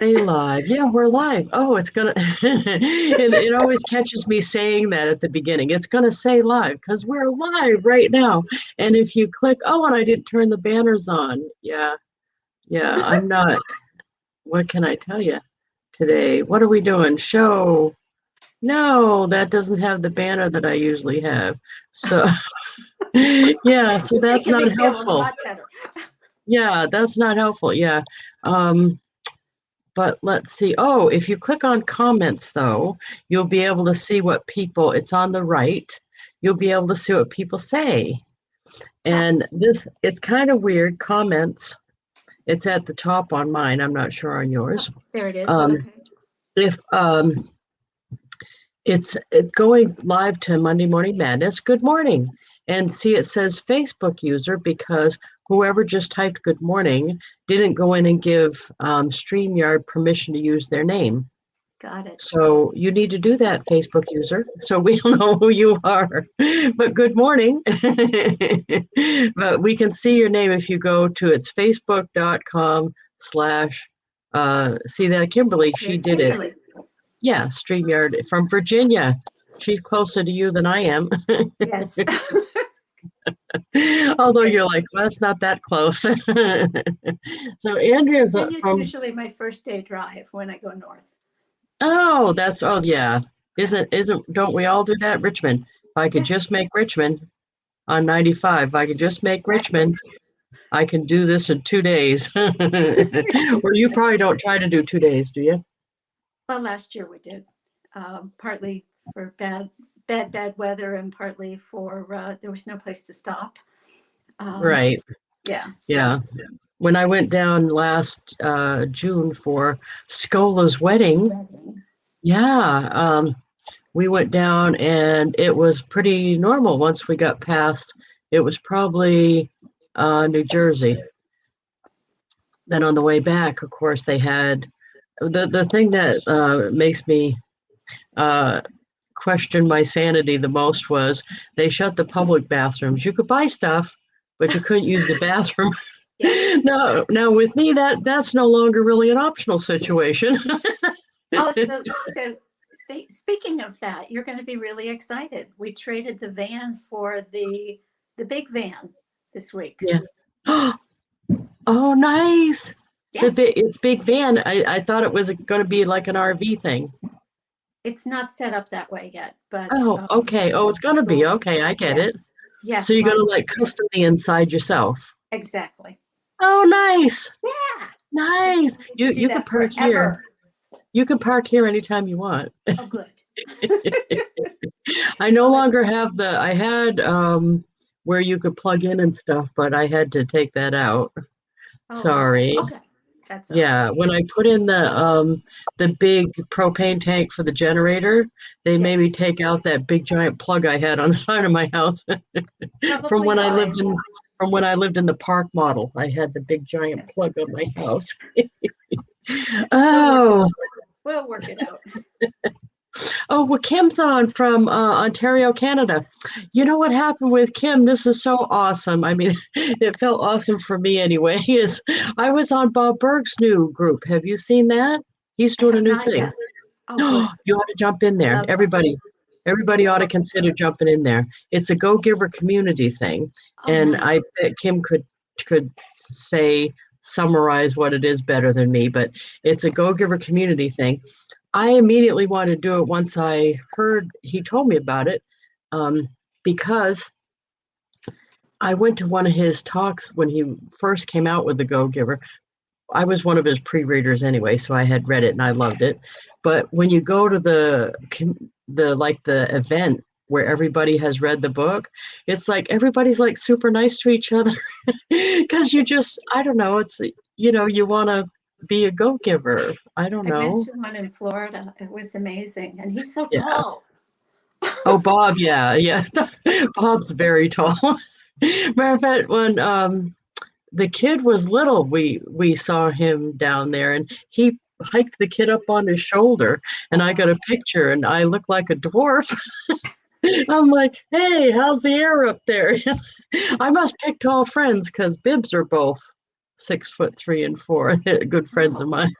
Say live. Yeah, we're live. Oh, it's gonna it always catches me saying that at the beginning. It's gonna say live because we're live right now. And if you click, oh, and I didn't turn the banners on. Yeah, yeah, I'm not. What can I tell you today? What are we doing? Show. No, that doesn't have the banner that I usually have. So yeah, so You're that's making not me feel a helpful. lot better. Yeah, that's not helpful. Yeah. Um, But let's see. Oh, if you click on comments, though, you'll be able to see what people, it's on the right. You'll be able to see what people say. And Chat. it's kind of weird. Comments, it's at the top on mine. I'm not sure on Oh, yours. there it is. Um, Okay. if it's going live to Monday Morning Madness, good morning. And see, it says Facebook user because whoever just typed good morning didn't go in and give StreamYard permission to use their name. Got it. So you need to do that, Facebook user, so we'll know who you are. But good morning. But we can see your name if you go to it's facebook.com/, see that Kimberly, she There's did it. Kimberly. Yeah, StreamYard from Virginia. She's closer to you than I am. Yes. Although Okay. you're like, well, that's not that close. So Andrea's Virginia's from, usually my first day drive when I go north. oh, that's, oh yeah. Yeah. Don't we all do that? Richmond. If I could Yeah. just make Richmond on 95, if I could just make Exactly. Richmond, I can do this in 2 days. Or you probably don't try to do 2 days, do you? Well, last year we did, partly for bad weather, and partly for there was no place to stop. Right. Yeah. So. Yeah. When I went down last June for Scola's wedding, Wedding. yeah, we went down and it was pretty normal once we got past. It was probably New Jersey. Then on the way back, of course, they had the thing that makes me uh, question my sanity the most was they shut the public bathrooms. You could buy stuff, but you couldn't use the bathroom. Yeah. No, now with me that's no longer really an optional situation. Oh, so speaking of that, you're going to be really excited. We traded the van for the big van this week. Yeah. Oh, nice. Yes, It's big van. I thought it was going to be like an RV thing. it's not set up that way yet, but Oh, okay. Oh, it's going to be okay. I get yeah, it. yeah, So you're going lots to of like space. custom the inside yourself. Exactly. Oh, nice. Yeah, I Nice. can't wait to do You can that park here. forever. You can park here anytime you want. Oh, good. I no Well, longer have I had where you could plug in and stuff, but I had to take that out. oh, Sorry. okay, that's all right. Yeah, when I put in the big propane tank for the generator, they made Yes, me take out that big giant plug I had on the side of my house from probably when I lived wise. in the park model. I had the big giant Yes, plug on my house. we'll work it. Oh, We'll work it out. oh, well, Kim's on from Ontario, Canada. You know what happened with Kim? This is so awesome. I mean, it felt awesome for me anyway. Is I was on Bob Berg's new group. Have you seen that? He's I doing a have new not thing. yet. Oh, good. You ought to jump in there. Love Bob. Everybody ought to consider jumping in there. It's a go-giver community thing, Oh, and I nice. bet Kim could say summarize what it is better than me. But it's a go-giver community thing. I immediately wanted to do it once I heard he told me about it, um, because I went to one of his talks when he first came out with the Go Giver. I was one of his pre-readers anyway, so I had read it and I loved it. But when you go to the event where everybody has read the book, it's like everybody's like super nice to each other because you just I don't know, it's you want to be a go-giver. I don't I went know. to one in Florida. It was amazing. And he's so Yeah. tall. Oh, Bob, yeah, yeah. Bob's very tall. Matter of fact, when the kid was little, we saw him down there, and he hiked the kid up on his shoulder, and Oh, I got wow. a picture, and I look like a dwarf. I'm like, hey, how's the air up there? I must pick tall friends because bibs are both 6'3" and 4. They're good friends of mine.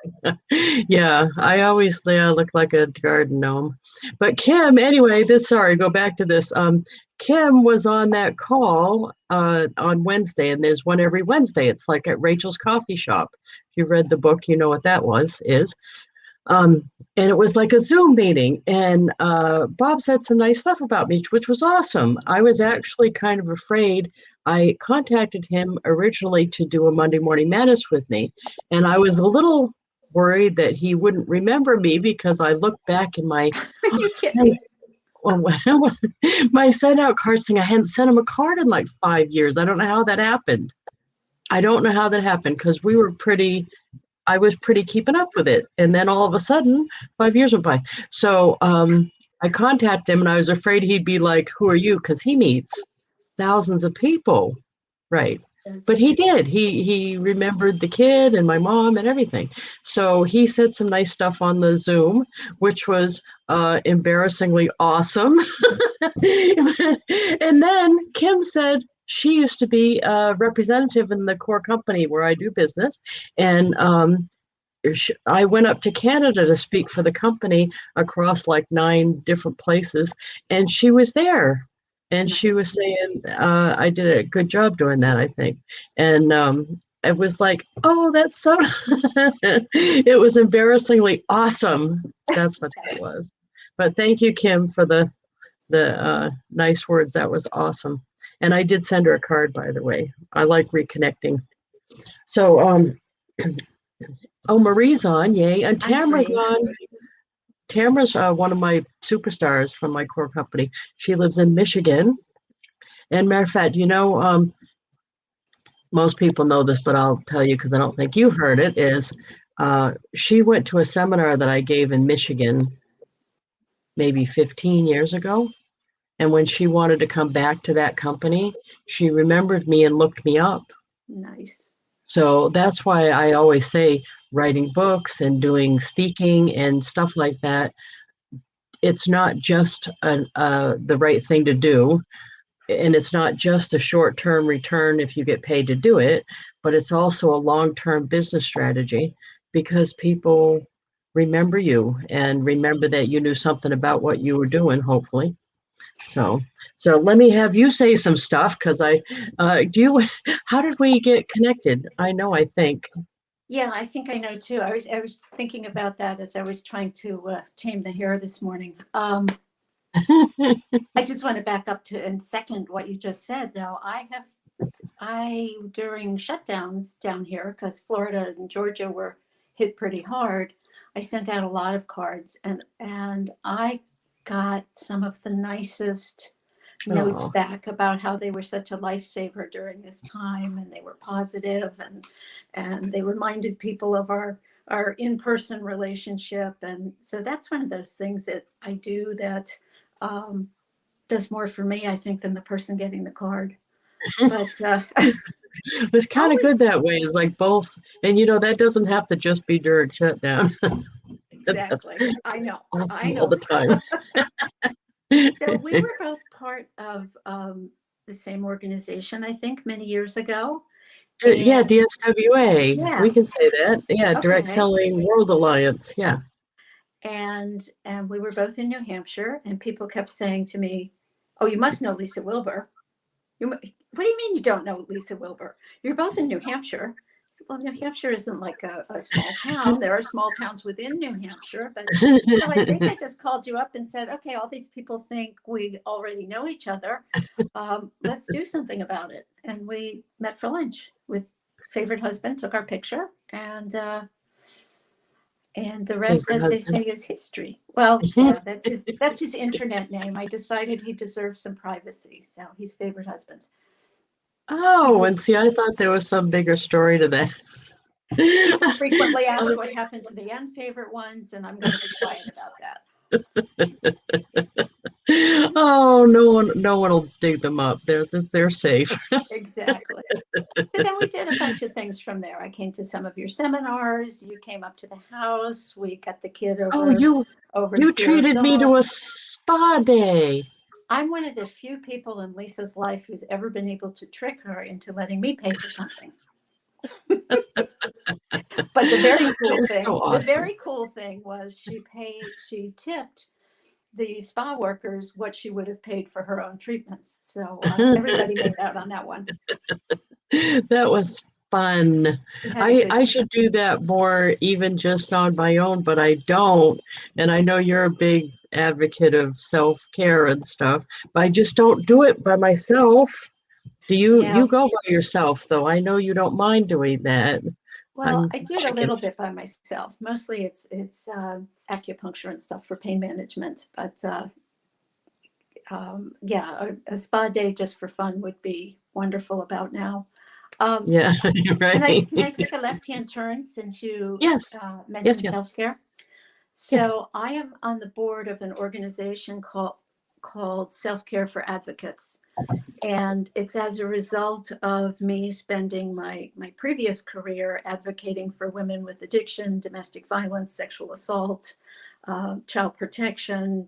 Yeah, I always look like a garden gnome. But Kim, anyway, sorry, go back to this. Kim was on that call on Wednesday, and there's one every Wednesday. It's like at Rachel's Coffee Shop. If you read the book, you know what that is. And it was like a Zoom meeting, and Bob said some nice stuff about me, which was awesome. I was actually kind of afraid. I contacted him originally to do a Monday Morning Madness with me, and I was a little worried that he wouldn't remember me because I looked back in my Are you kidding? well, my send out cards thing. I hadn't sent him a card in like 5 years. I don't know how that happened. I don't know how that happened because I was pretty keeping up with it. And then all of a sudden, 5 years went by. So I contacted him and I was afraid he'd be like, who are you? Because he meets thousands of people. Right. But he did. He remembered the kid and my mom and everything. So he said some nice stuff on the Zoom, which was embarrassingly awesome. And then Kim said she used to be a representative in the core company where I do business. And I went up to Canada to speak for the company across like 9 different places, and she was there. And she was saying, I did a good job doing that, I think. And it was like, oh, that's so, it was embarrassingly awesome. That's what it was. But thank you, Kim, for the nice words. That was awesome. And I did send her a card, by the way. I like reconnecting. So, oh, Marie's on, yay. And I'm Tamara's Marie. on. Tamara's one of my superstars from my core company. She lives in Michigan. And matter of fact, most people know this, but I'll tell you because I don't think you've heard it, is she went to a seminar that I gave in Michigan maybe 15 years ago. And when she wanted to come back to that company, she remembered me and looked me up. Nice. So that's why I always say writing books and doing speaking and stuff like that, it's not just the right thing to do. And it's not just a short-term return if you get paid to do it, but it's also a long-term business strategy because people remember you and remember that you knew something about what you were doing, hopefully. So let me have you say some stuff because how did we get connected? I think. Yeah, I think I know too. I was thinking about that as I was trying to tame the hair this morning. I just want to back up to and second what you just said, though. I during shutdowns down here, because Florida and Georgia were hit pretty hard, I sent out a lot of cards, and I got some of the nicest notes Oh, back about how they were such a lifesaver during this time, and they were positive, and they reminded people of our in-person relationship. And so that's one of those things that I do that does more for me, I think, than the person getting the card. But it was kind how of we good that way. It's like both, and that doesn't have to just be during shutdown. That's exactly? I know, I awesome all know. the time. So we were both part of the same organization, I think, many years ago. Yeah, And DSWA. We yeah, can say that. Yeah, Direct okay. Selling World Alliance. Yeah. And we were both in New Hampshire, and people kept saying to me, "Oh, you must know Lisa Wilbur." What do you mean you don't know Lisa Wilbur? You're both in New Hampshire. I said, well, New Hampshire isn't like a small town. There are small towns within New Hampshire, but so I think I just called you up and said, okay, all these people think we already know each other. Let's do something about it. And we met for lunch with favorite husband, took our picture, and the rest, Favorite as they husband. say, is history. Well, yeah, that's his internet name. I decided he deserves some privacy, so he's favorite husband. Oh, People and see, I thought there was some bigger story to that. people frequently ask what happened to the unfavorite ones, and I'm going to be quiet about that. Oh, no one will dig them up. They're safe. Exactly. So then we did a bunch of things from there. I came to some of your seminars. You came up to the house. We got the kid Oh, over to you Fear of treated me to a Dogs. spa day. I'm one of the few people in Lisa's life who's ever been able to trick her into letting me pay for something. But the very That cool was so thing, awesome. was she tipped the spa workers what she would have paid for her own treatments. So everybody made out on that one. That was fun. We had a I good time. should do that more, even just on my own, but I don't. And I know you're a big advocate of self-care and stuff, but I just don't do it by myself. Do you Yeah. go by yourself though? I know you don't mind doing that. Well, I'm I do it a checking. little bit by myself. Mostly it's acupuncture and stuff for pain management. But yeah, a spa day just for fun would be wonderful about now. Um, Yeah, right. can I take a left hand turn since you Yes. Yes, mentioned yes, self care? yes. So I am on the board of an organization called Self Care for Advocates, and it's as a result of me spending my previous career advocating for women with addiction, domestic violence, sexual assault, child protection.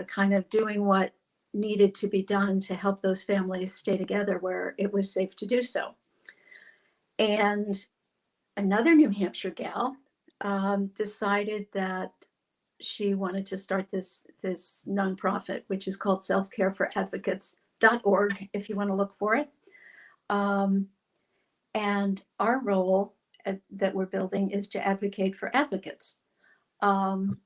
Kind of doing what needed to be done to help those families stay together where it was safe to do so. And another New Hampshire gal decided that she wanted to start this nonprofit, which is called selfcareforadvocates.org, if you want to look for it. Um, and our role that we're building is to advocate for advocates, um,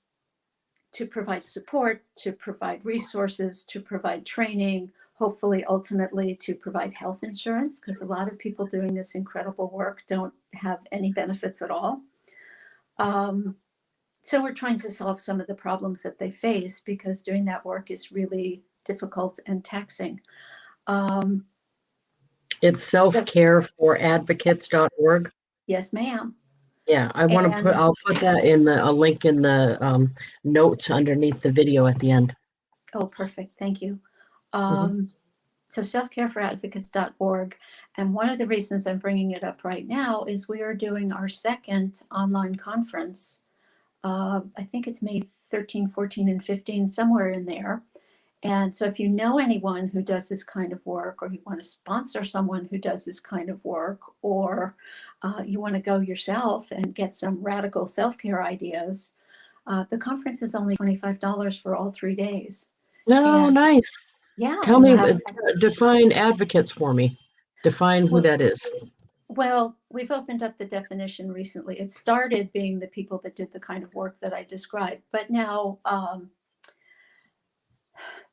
to provide support, to provide resources, to provide training, hopefully, ultimately, to provide health insurance, because a lot of people doing this incredible work don't have any benefits at all. Um, so we're trying to solve some of the problems that they face because doing that work is really difficult and taxing. Um, It's so, selfcareforadvocates.org. yes, ma'am. Yeah, And I'll put that in a link in the notes underneath the video at the end. oh, perfect. Thank you. Mhm. Um, so selfcareforadvocates.org. And one of the reasons I'm bringing it up right now is we are doing our second online conference. I think it's May 13, 14, and 15, somewhere in there. And so if you know anyone who does this kind of work, or you want to sponsor someone who does this kind of work, or you want to go yourself and get some radical self-care ideas, the conference is only $25 for all 3 days. No, And nice. yeah, Tell and me, you'll have, define advocates for me. Define who well, that is. well, we've opened up the definition recently. It started being the people that did the kind of work that I described, but now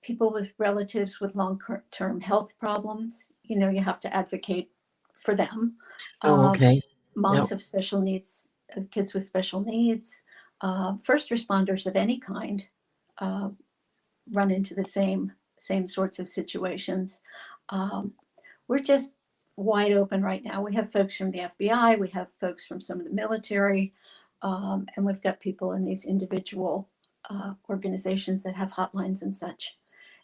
people with relatives with long-term health problems, you have to advocate for them. Oh, Um, okay. Moms Yep. of special needs, kids with special needs, first responders of any kind uh, run into the same sorts of situations. Um, we're just wide open right now. We have folks from the FBI, we have folks from some of the military, and we've got people in these individual organizations that have hotlines and such.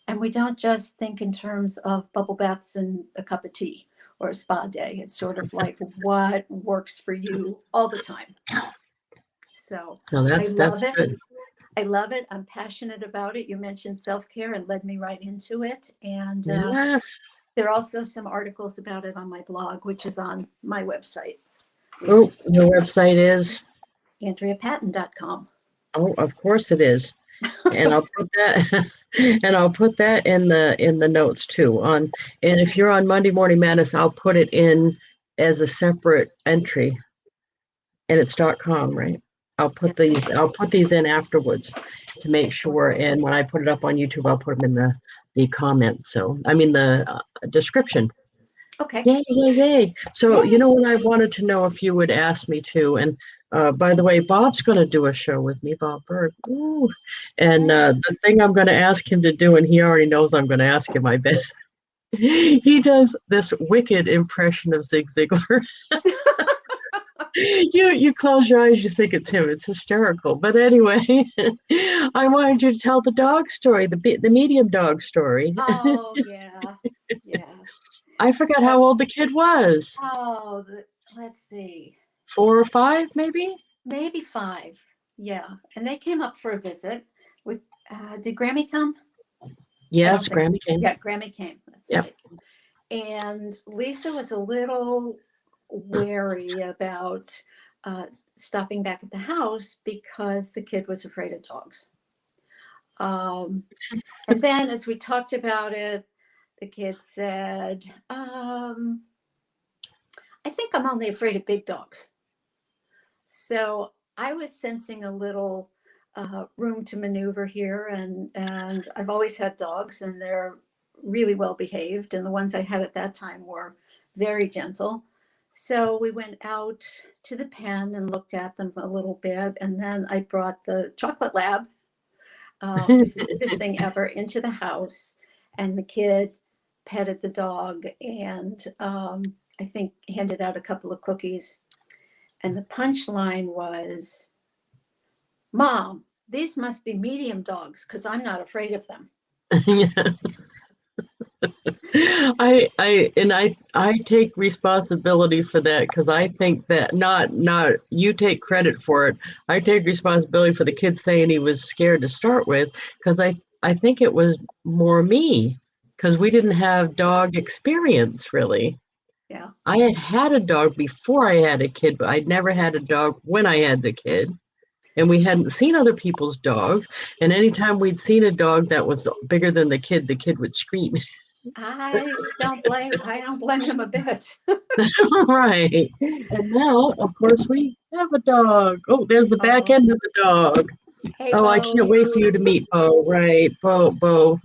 And we don't just think in terms of bubble baths and a cup of tea or a spa day. It's sort of like what works for you all the time. So No, I that's love it. good. I love it. I'm passionate about it. You mentioned self care and led me right into it. And Yes. there are also some articles about it on my blog, which is on my website, which Oh, is your website is? AndreaPatten.com. Oh, of course it is. And I'll put that and I'll put that in the notes too. And if you're on Monday Morning Madness, I'll put it in as a separate entry, and it's .com, right? I'll put these in afterwards to make Excellent. sure. And when I put it up on YouTube, I'll put them in the comments. So I mean the description. Okay. Yay, yay, yay. So, you Yay. know what I wanted to know if you would ask me to, and by the way, Bob's going to do a show with me, Bob Berg. Ooh. And Yay. the thing I'm going to ask him to do, and he already knows I'm going to ask him, I bet. He does this wicked impression of Zig Ziglar. You close your eyes, you think it's him. It's hysterical. But anyway, I wanted you to tell the dog story, the medium dog story. Oh, yeah. Yeah. I So, forgot how old the kid was. let's see, 4 or 5, maybe? maybe 5. Yeah. And they came up for a visit with, did Grammy come? I don't Yes, think so. Grammy came. Yeah, Grammy came. That's Yep. right. And Lisa was a little wary about stopping back at the house because the kid was afraid of dogs. And then as we talked about it, the kid said, I think I'm only afraid of big dogs. So I was sensing a little room to maneuver here. And I've always had dogs, and they're really well behaved. And the ones I had at that time were very gentle. So we went out to the pen and looked at them a little bit. And then I brought the chocolate lab, who's the cutest thing ever, into the house. And the kid petted the dog and I think handed out a couple of cookies. And the punchline was, Mom, these must be medium dogs because I'm not afraid of them. Yeah. I take responsibility for that, because I think that not you take credit for it. I take responsibility for the kid saying he was scared to start with, because I think it was more me, because we didn't have dog experience really. Yeah. I had a dog before I had a kid, but I'd never had a dog when I had the kid. And we hadn't seen other people's dogs. And anytime we'd seen a dog that was bigger than the kid would scream. I don't blame them a bit. Right. And now, of course, we have a dog. Oh, there's the back Oh, end of the dog. hey, Oh, I Bo. can't wait for you to meet Bo. Right. Bo.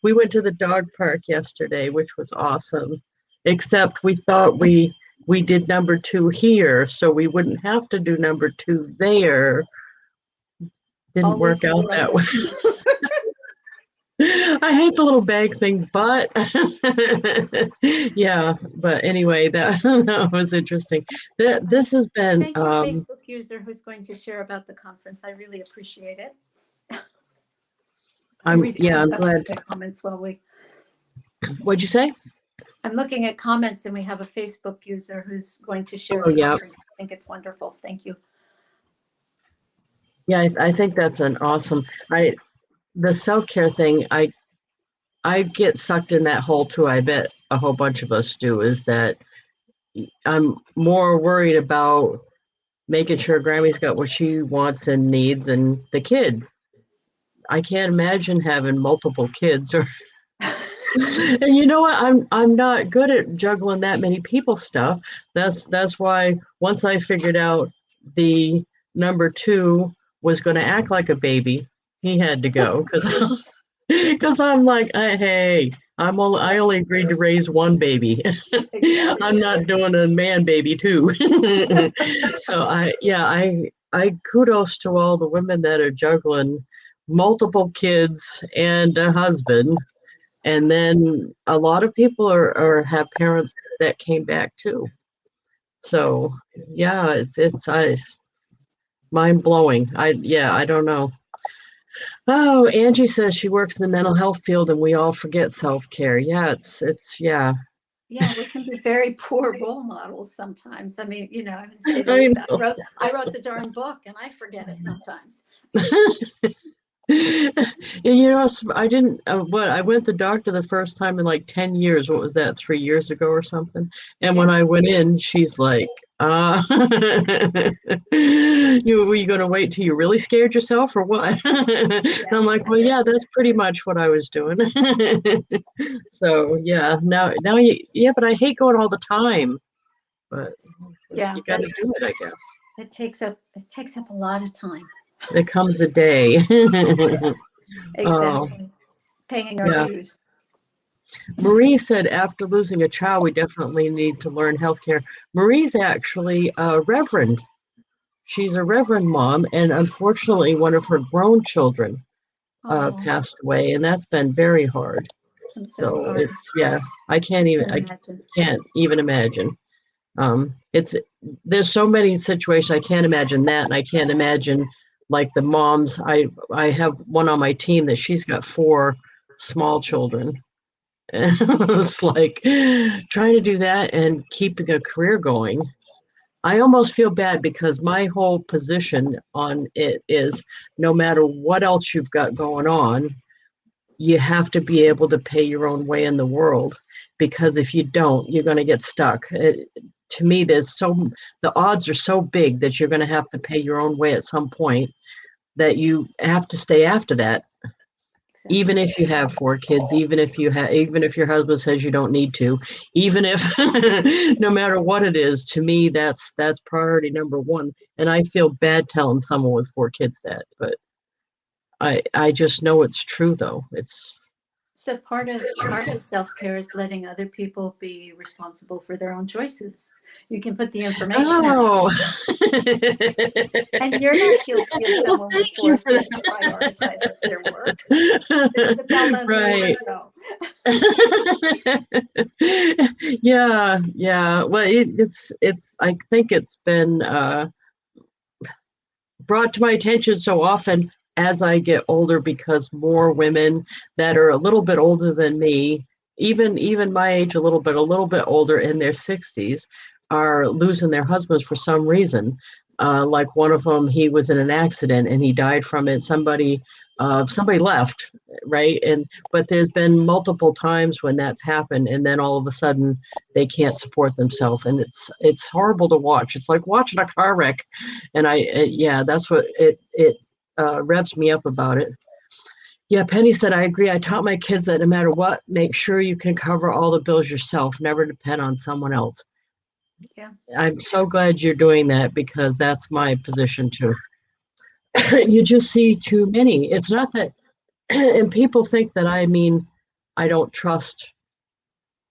We went to the dog park yesterday, which was awesome. Except we thought we did number 2 here, so we wouldn't have to do number 2 there. Didn't All work leases out are that open. way. I hate the little bag thing, but yeah. But anyway, that was interesting. This has been Thank you, Facebook user who's going to share about the conference. I really appreciate it. I'm I'm glad. looking at comments while What'd you say? I'm looking at comments, and we have a Facebook user who's going to share Oh the yeah. conference. I think it's wonderful. Thank you. Yeah, I think that's an awesome. The self-care thing, I get sucked in that hole too. I bet a whole bunch of us do, is that I'm more worried about making sure Grammy's got what she wants and needs, and the kid. I can't imagine having multiple kids, or and you know what? I'm not good at juggling that many people stuff. That's why once I figured out the number 2 was going to act like a baby, he had to go, because I'm like, hey, I Yep, only agreed to raise 1 baby. I'm exactly. not doing a man baby too. So I kudos to all the women that are juggling multiple kids and a husband. And then a lot of people are have parents that came back too. So yeah, it's mind blowing. I don't know. Oh, Angie says she works in the mental health field, and we all forget self-care. Yeah, it's yeah. Yeah, we can be very poor role models sometimes. I mean, I'm going to say to I Lisa, know. I wrote the darn book, and I forget it sometimes. And I didn't, I went to the doctor the first time in like 10 years. What was that, 3 years ago or something? And when Yeah, I went in, she's like, were you going to wait till you really scared yourself or what? And yeah, I'm like, well, exactly. yeah, that's pretty much what I was doing. So yeah, now yeah, but I hate going all the time, but Yeah, you got to do it, I guess. it takes up a lot of time. There comes a day. Oh, Exactly. Paying our yeah. dues. Marie said after losing a child, we definitely need to learn healthcare. Marie's actually a reverend. She's a reverend mom, and unfortunately, one of her grown children Oh, passed away, and that's been very hard. I'm so So sorry. it's yeah, I can imagine. I can't even imagine. It's There's so many situations I can't imagine that, and I can't imagine like the moms. I have one on my team that she's got 4 small children. It's like trying to do that and keeping a career going. I almost feel bad, because my whole position on it is, no matter what else you've got going on, you have to be able to pay your own way in the world, because if you don't, you're going to get stuck. To me, the odds are so big that you're going to have to pay your own way at some point, that you have to stay after that. Even Exactly. if you have 4 kids, even if your husband says you don't need to, even if no matter what it is, to me that's priority number one. And I feel bad telling someone with 4 kids that, but I just know it's true though. It's So part of self-care is letting other people be responsible for their own choices. You can put the information out, oh and you're not guilty of well, someone with thank you four for kids prioritizes their work. It's the Bella that. and Luna Right. show. Yeah, yeah. Well, it's I think it's been brought to my attention so often as I get older, because more women that are a little bit older than me, even my age, a little bit older, in their 60s, are losing their husbands for some reason. Like one of them, he was in an accident and he died from it. Somebody left, right? And but there's been multiple times when that's happened, and then all of a sudden they can't support themselves, and it's horrible to watch. It's like watching a car wreck, and yeah, that's what it revs me up about it. Yeah, Penny said, I agree. I taught my kids that no matter what, make sure you can cover all the bills yourself, never depend on someone else. Yeah. I'm so glad you're doing that, because that's my position too. You just see too many. It's not that, and people think that I mean I don't trust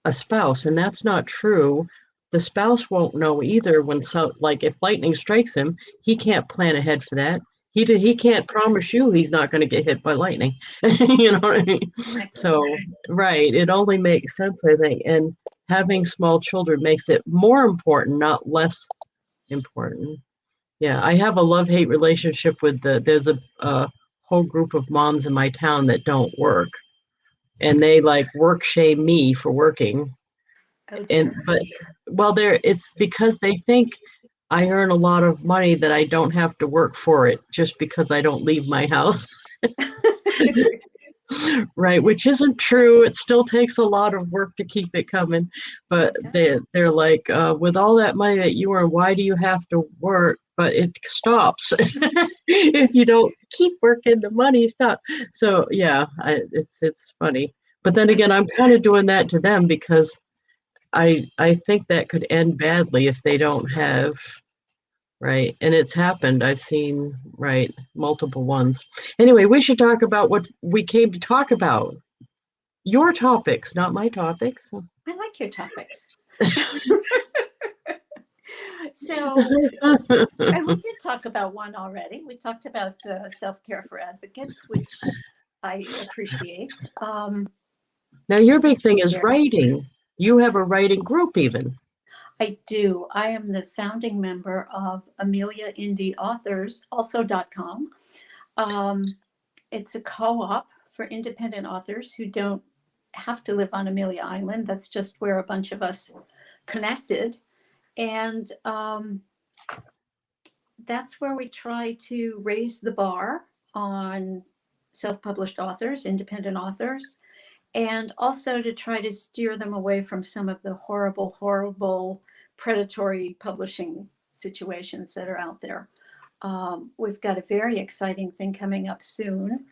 a spouse, and that's not true. The spouse won't know either. Like if lightning strikes him, he can't plan ahead for that. He can't promise you he's not going to get hit by lightning. You know what I mean? Exactly. So right, it only makes sense, I think. And having small children makes it more important, not less important. Yeah, I have a love-hate relationship with there's a whole group of moms in my town that don't work, and they like work shame me for working. Oh And dear. but well, it's because they think I earn a lot of money, that I don't have to work for it, just because I don't leave my house. Right, which isn't true. It still takes a lot of work to keep it coming. But It does. they're like, with all that money that you earn, why do you have to work? But it stops if you don't keep working. The money stops. So yeah, it's funny. But then again, I'm kind of doing that to them, because I think that could end badly if they don't have, right. And it's happened. I've seen, right, multiple ones. Anyway, we should talk about what we came to talk about. Your topics, not my topics. I like your topics. So, and we did talk about one already. We talked about self-care for advocates, which I appreciate. Now, your Let big thing me is share. writing. You have a writing group, even. I do. I am the founding member of Amelia Indie Authors, also.com. Um, it's a co-op for independent authors who don't have to live on Amelia Island. That's just where a bunch of us connected. And that's where we try to raise the bar on self-published authors, independent authors, and also to try to steer them away from some of the horrible, horrible predatory publishing situations that are out there. We've got a very exciting thing coming up soon.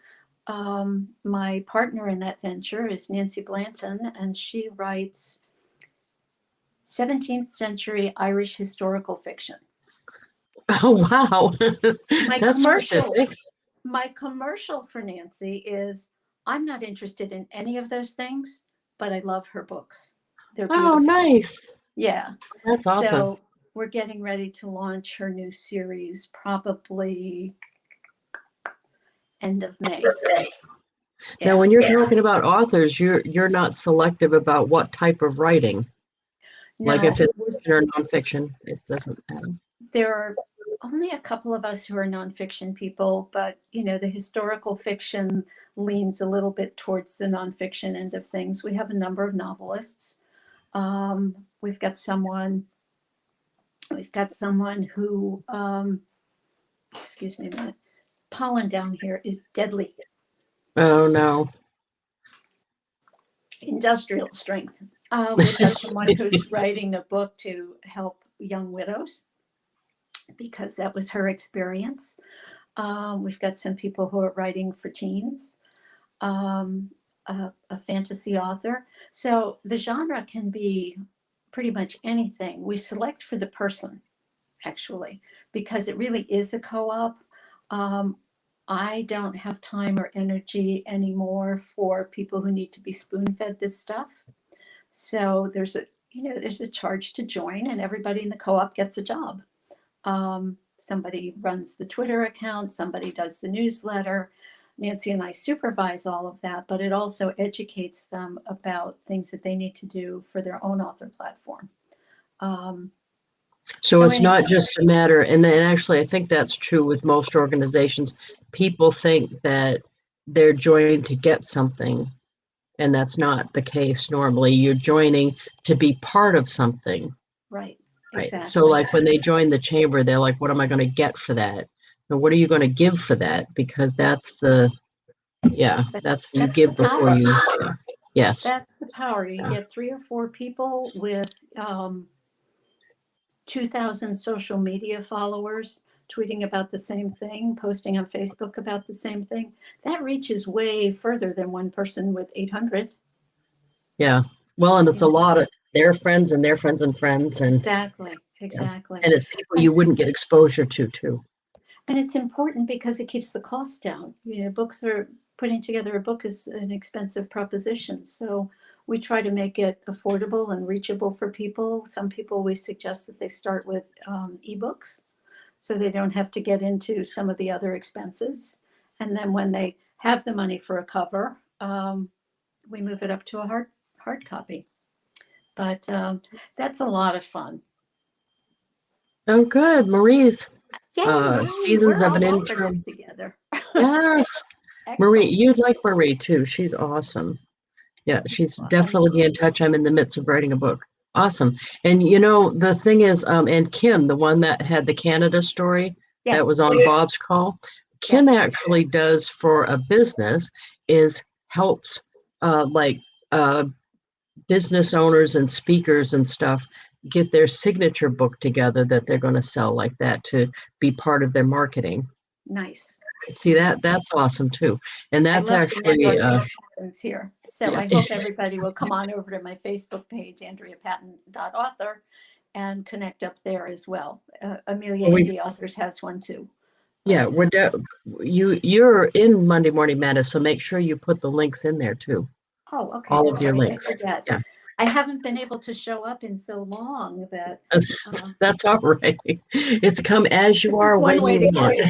My partner in that venture is Nancy Blanton, and she writes 17th century Irish historical fiction. Oh, wow. My That's commercial specific. my commercial for Nancy is I'm not interested in any of those things, but I love her books. They're Oh, beautiful. nice. Yeah. That's awesome. So we're getting ready to launch her new series probably end of May. Now, Yeah. when you're talking about authors, you're not selective about what type of writing. Like if No, it's fiction or nonfiction, it doesn't matter. there are only a couple of us who are nonfiction people, but the historical fiction leans a little bit towards the nonfiction end of things. We have a number of novelists. We've got someone who, excuse me a minute, pollen down here is deadly. Oh no. industrial strength. We've got someone who's writing a book to help young widows because that was her experience. We've got some people who are writing for teens, a fantasy author. So the genre can be pretty much anything. We select for the person, actually, because it really is a co-op. Um, I don't have time or energy anymore for people who need to be spoon-fed this stuff. So there's a charge to join, and everybody in the co-op gets a job. Somebody runs the Twitter account, somebody does the newsletter. Nancy and I supervise all of that, but it also educates them about things that they need to do for their own author platform. So it's not just a matter, and then actually I think that's true with most organizations. People think that they're joining to get something, and that's not the case normally. You're joining to be part of something. Right. Right. Exactly. So like when they join the chamber, they're like, what am I going to get for that? And what are you going to give for that? Because that's you give before you. Yeah. Yes. That's the power. You get 3 or 4 people with 2,000 social media followers tweeting about the same thing, posting on Facebook about the same thing. That reaches way further than one person with 800. Yeah. Well, and it's a lot of their friends and their friends and friends. And exactly. And it's people you wouldn't get exposure to, too. And it's important because it keeps the cost down. Putting together a book is an expensive proposition. So we try to make it affordable and reachable for people. Some people, we suggest that they start with ebooks so they don't have to get into some of the other expenses. And then when they have the money for a cover, we move it up to a hard copy. But that's a lot of fun. Oh, good. Marie's Marie, Seasons of an Intern together. Yes. Marie, you'd like Marie too. She's awesome. Yeah, she's definitely be in touch. I'm in the midst of writing a book. Awesome. And the thing is, and Kim, the one that had the Canada story that was on Bob's call, Kim actually does for a business is helps business owners and speakers and stuff get their signature book together that they're going to sell like that to be part of their marketing. Nice. See that's awesome too. And that's actually happens here. So I hope everybody will come on over to my Facebook page, AndreaPatten.author, and connect up there as well. Amelia Indie Authors has one too. Yeah, you're in Monday Morning Madness, so make sure you put the links in there too. Oh, okay. All of your links. I forget. Yeah. I haven't been able to show up in so long that that's all right. It's come as you are when you want.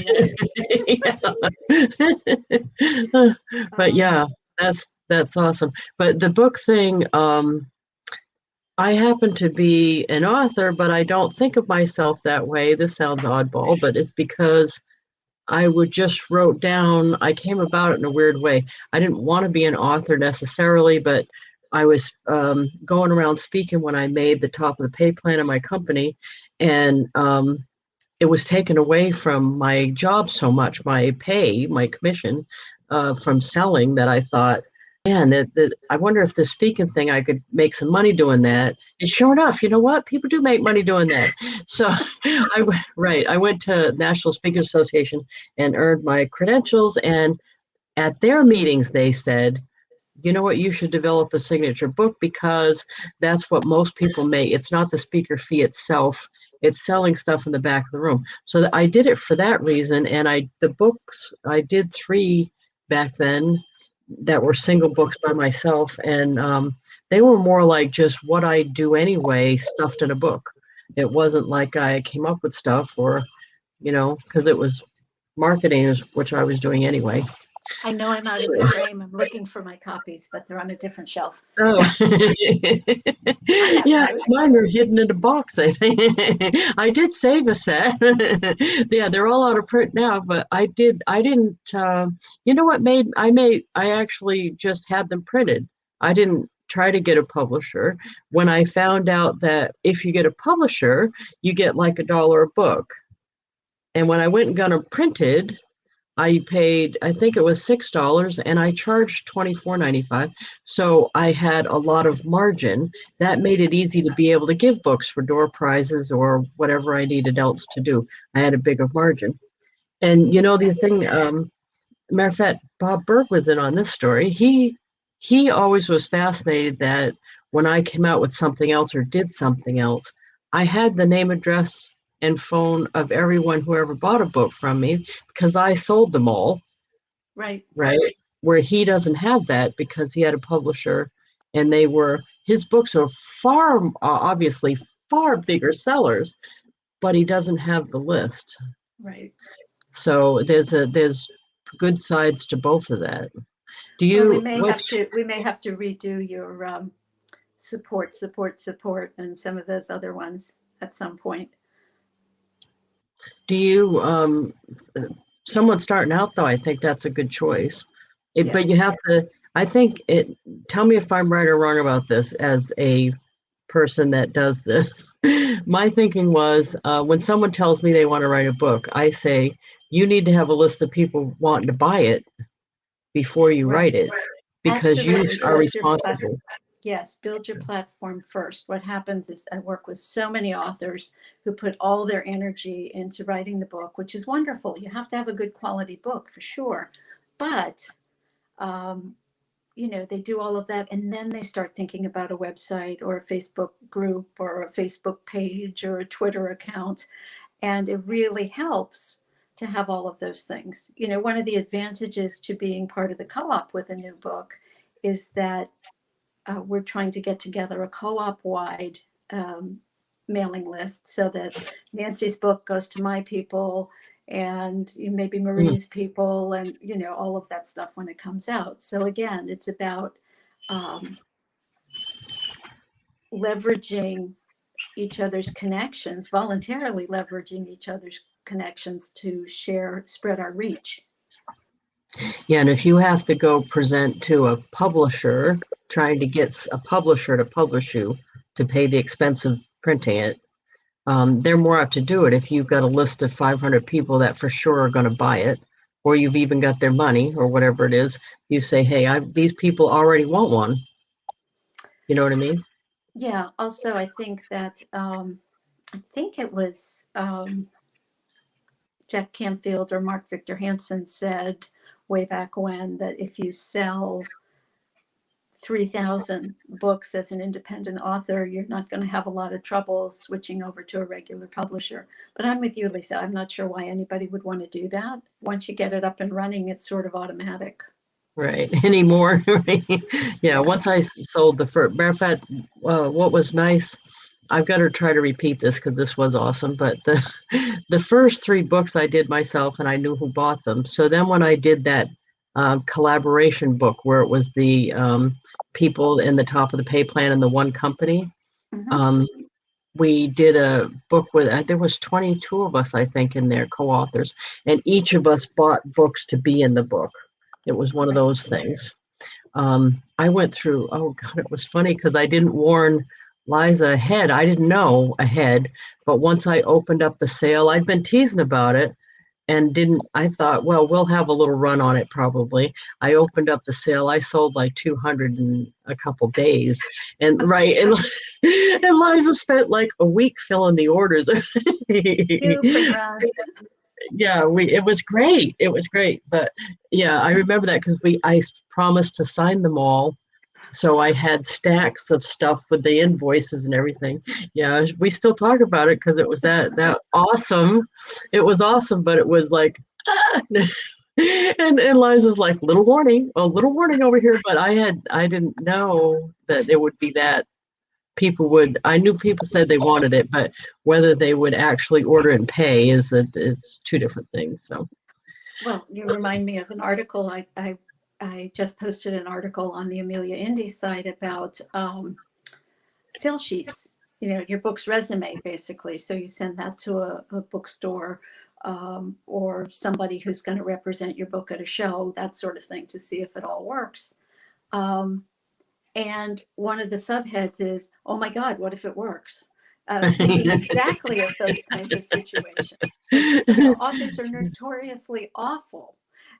But yeah, that's awesome. But the book thing, I happen to be an author, but I don't think of myself that way. This sounds oddball, but it's because I wrote down, I came about it in a weird way. I didn't want to be an author necessarily, but I was going around speaking when I made the top of the pay plan of my company, and it was taken away from my job so much, my pay, my commission from selling, that I thought, man, I wonder if the speaking thing, I could make some money doing that. And sure enough, you know what? People do make money doing that. So I went to National Speakers Association and earned my credentials. And at their meetings, they said, you know what, you should develop a signature book because that's what most people make. It's not the speaker fee itself. It's selling stuff in the back of the room. So I did it for that reason. And the books, I did 3 back then that were single books by myself. And they were more like just what I do anyway, stuffed in a book. It wasn't like I came up with stuff or, because it was marketing, which I was doing anyway. I know I'm out of the frame. I'm looking for my copies, but they're on a different shelf. Oh, yeah, mine are hidden in a box, I think. I did save a set. Yeah, they're all out of print now, but I didn't, you know what I actually just had them printed. I didn't try to get a publisher. When I found out that if you get a publisher, you get like $1 a book. And when I went and got them printed, I paid, I think it was $6 and I charged $24.95. So I had a lot of margin. That made it easy to be able to give books for door prizes or whatever I needed else to do. I had a bigger margin. And you know the thing, matter of fact, Bob Berg was in on this story. He always was fascinated that when I came out with something else or did something else, I had the name, address, and phone of everyone who ever bought a book from me because I sold them all, Right. right? Where he doesn't have that because he had a publisher and they were his books are far obviously far bigger sellers, but he doesn't have the list. Right. So there's good sides to both of that. Do Well, you what's we may have to redo your support, and some of those other ones at some point. do you someone starting out though, I think that's a good choice. Yeah. But you have to I think it tell me if I'm right or wrong about this as a person that does this. My thinking was when someone tells me they want to write a book, I say you need to have a list of people wanting to buy it before you Right. write it because you Absolutely. are responsible. Yes, build your platform first. What happens is I work with so many authors who put all their energy into writing the book, which is wonderful. You have to have a good quality book for sure. But um, they do all of that and then they start thinking about a website or a Facebook group or a Facebook page or a Twitter account. And it really helps to have all of those things. One of the advantages to being part of the co op with a new book is that we're trying to get together a co op wide um, mailing list so that Nancy's book goes to my people and maybe Mm. Marie's people and all of that stuff when it comes out. So again, it's about um, leveraging each other's connections, voluntarily leveraging each other's connections to spread our reach. Yeah, and if you have to go present to a publisher, trying to get a publisher to publish you to pay the expense of printing it, they're more apt to do it if you've got a list of 500 people that for sure are going to buy it, or you've even got their money or whatever it is. You say, hey, these people already want one. You know what I mean? Yeah. Also, I think that I think it was Jack Canfield or Mark Victor Hansen said way back when that if you sell 3,000 books as an independent author, you're not going to have a lot of trouble switching over to a regular publisher. But I'm with you, Lisa. I'm not sure why anybody would want to do that. Once you get it up and running, it's sort of automatic. Right. Anymore. Right? Yeah. Yeah. Once I sold the first, matter of fact, what was nice, I've got to try to repeat this because this was awesome. But the first three books I did myself, and I knew who bought them. So then when I did that collaboration book where it was the people in the top of the pay plan and the one company, Mm-hmm. um, we did a book with there was 22 of us, I think, in there, co-authors, and each of us bought books to be in the book. It was one of Right. those things. I went through, oh God, it was funny because I didn't warn Liza ahead. I didn't know ahead, but once I opened up the sale, I'd been teasing about it and didn't, I thought, well, we'll have a little run on it probably. I opened up the sale. I sold like 200 in a couple days. And right. And Liza spent like a week filling the orders. Stupid run. Yeah, it was great. It was great. But yeah, I remember that because I promised to sign them all. So I had stacks of stuff with the invoices and everything. Yeah, we still talk about it because it was that awesome. It was awesome, but it was like ah! And Liza's like, little warning, a little warning over here. But I didn't know that it would be that people would I knew people said they wanted it, but whether they would actually order and pay is two different things. So Well, you remind me of an article. I just posted an article on the Amelia Indie site about sales sheets, your book's resume, basically. So you send that to a bookstore or somebody who's going to represent your book at a show, that sort of thing, to see if it all works. Um, and one of the subheads is, oh my God, what if it works? Thinking exactly of those kinds of situations. Authors are notoriously awful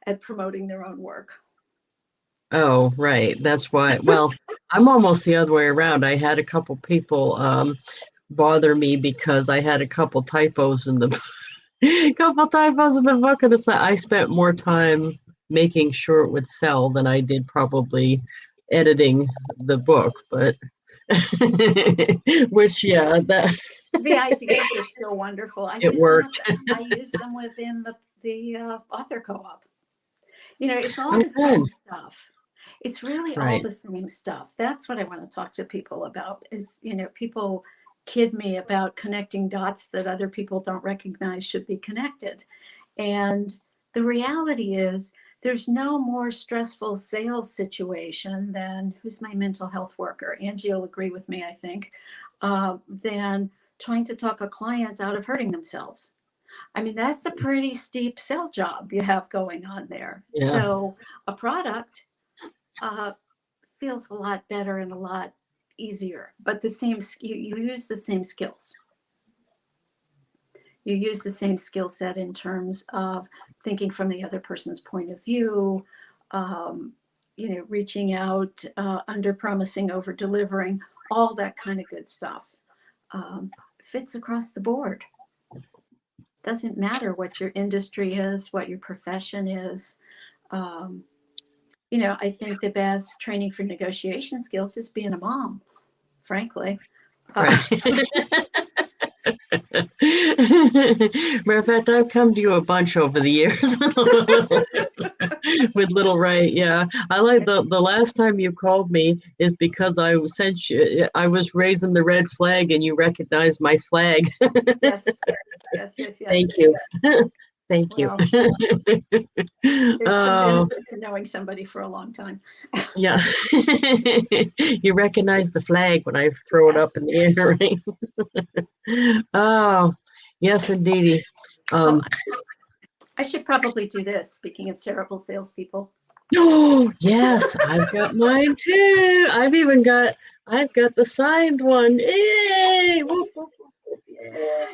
at promoting their own work. Oh, right. That's why. Well, I'm almost the other way around. I had a couple people bother me because I had a couple typos in the couple typos in the book, and it's like I spent more time making sure it would sell than I did probably editing the book. But which, yeah, that The ideas are still wonderful. it worked. I use them within the author co-op. It's all Oh, the good. same stuff. It's really all Right. the same stuff. That's what I want to talk to people about is, people kid me about connecting dots that other people don't recognize should be connected. And the reality is there's no more stressful sales situation than who's my mental health worker? Angie will agree with me, I think, than trying to talk a client out of hurting themselves. I mean, that's a pretty steep sell job you have going on there. Yeah. So a product uh, feels a lot better and a lot easier, but you use the same skills. You use the same skill set in terms of thinking from the other person's point of view, um, reaching out, under promising, over delivering, all that kind of good stuff. Fits across the board. Doesn't matter what your industry is, what your profession is. Um, I think the best training for negotiation skills is being a mom, frankly. Right. Matter of fact, I've come to you a bunch over the years with Little Ray. Yeah, I like the last time you called me is because I sent you. I was raising the red flag, and you recognized my flag. Yes, yes, yes, Thank yes. you. Thank you. Well, there's some Oh, benefit to knowing somebody for a long time. yeah. You recognize the flag when I throw it Yeah. up in the air, right? Oh, yes, indeedy. Oh, Um, I should probably do this. Speaking of terrible salespeople, oh, yes, I've got mine too. I've got the signed one. Yay! Whoop, whoop, whoop,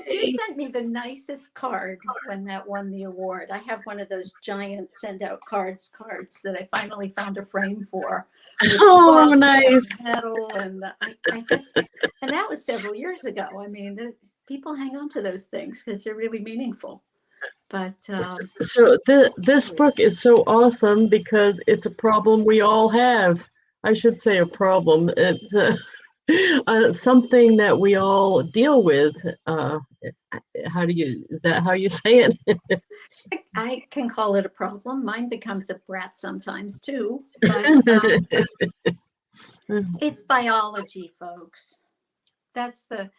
you yay. sent me the nicest card when that won the award. I have one of those giant send out cards that I finally found a frame for with the Oh, book and nice. the medal. And and that was several years ago. I mean, people hang on to those things because they're really meaningful. But So this book is so awesome because it's a problem we all have. I should say a problem. It's something that we all deal with. Is that how you say it? I can call it a problem. Mine becomes a brat sometimes too. But it's biology, folks. That's the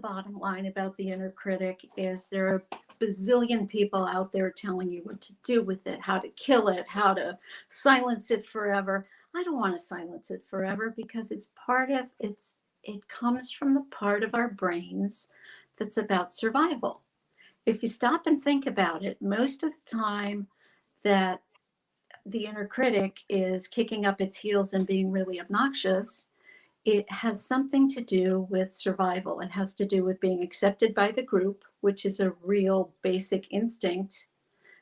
bottom line about the inner critic is there are a bazillion people out there telling you what to do with it, how to kill it, how to silence it forever. I don't want to silence it forever because it comes from the part of our brains that's about survival. If you stop and think about it, most of the time that the inner critic is kicking up its heels and being really obnoxious, it has something to do with survival. It has to do with being accepted by the group, which is a real basic instinct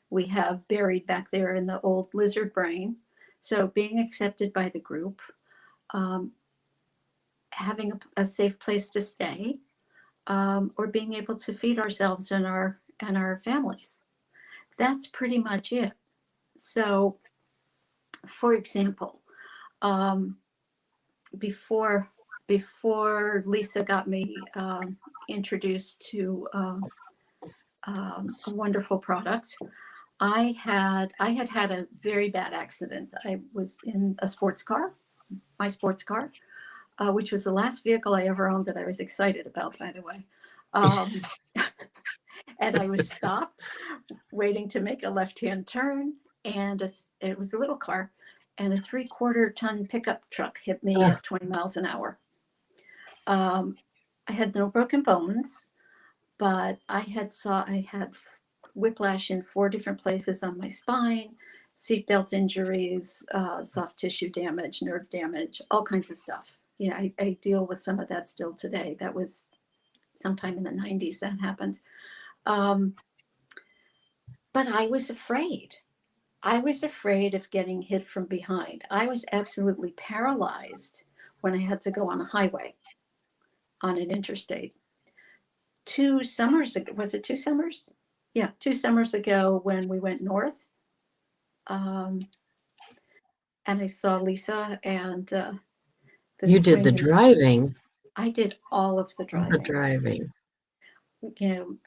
we have buried back there in the old lizard brain. So, being accepted by the group, um, having a safe place to stay, or being able to feed ourselves and our families. That's pretty much it. So, for example, um, before before Lisa got me introduced to a wonderful product, I had a very bad accident. I was in a sports car, my sports car, which was the last vehicle I ever owned that I was excited about, by the way. Um, and I was stopped, waiting to make a left-hand turn, and it was a little car, and a three-quarter-ton pickup truck hit me Uh, at 20 miles an hour. Um, I had no broken bones, but I had whiplash in four different places on my spine, seatbelt injuries, soft tissue damage, nerve damage, all kinds of stuff. I deal with some of that still today. That was sometime in the 90s that happened. Um, but I was afraid. I was afraid of getting hit from behind. I was absolutely paralyzed when I had to go on a highway on an interstate. 2 summers ago, was it 2 summers? Yeah, 2 summers ago when we went north, um, and I saw Lisa and the You did the swinging. driving. I did all of the The driving. driving.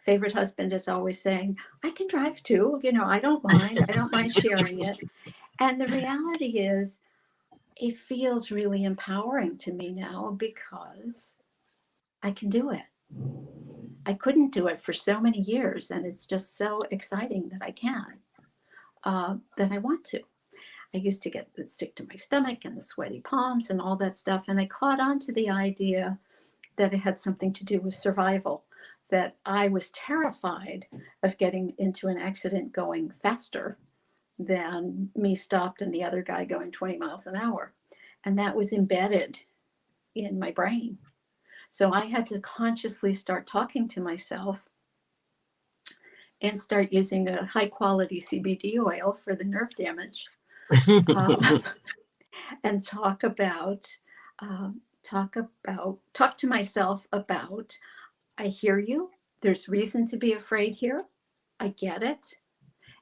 Favorite husband is always saying, I can drive too. I don't mind. I don't mind sharing it. And the reality is, it feels really empowering to me now because I can do it. I couldn't do it for so many years, and it's just so exciting that I can, that I want to. I used to get sick to my stomach and the sweaty palms and all that stuff, and I caught on to the idea that it had something to do with survival, that I was terrified of getting into an accident going faster than me stopped and the other guy going 20 miles an hour. And that was embedded in my brain. So I had to consciously start talking to myself and start using a high quality CBD oil for the nerve damage, uh, and talk to myself about, I hear you. There's reason to be afraid here. I get it.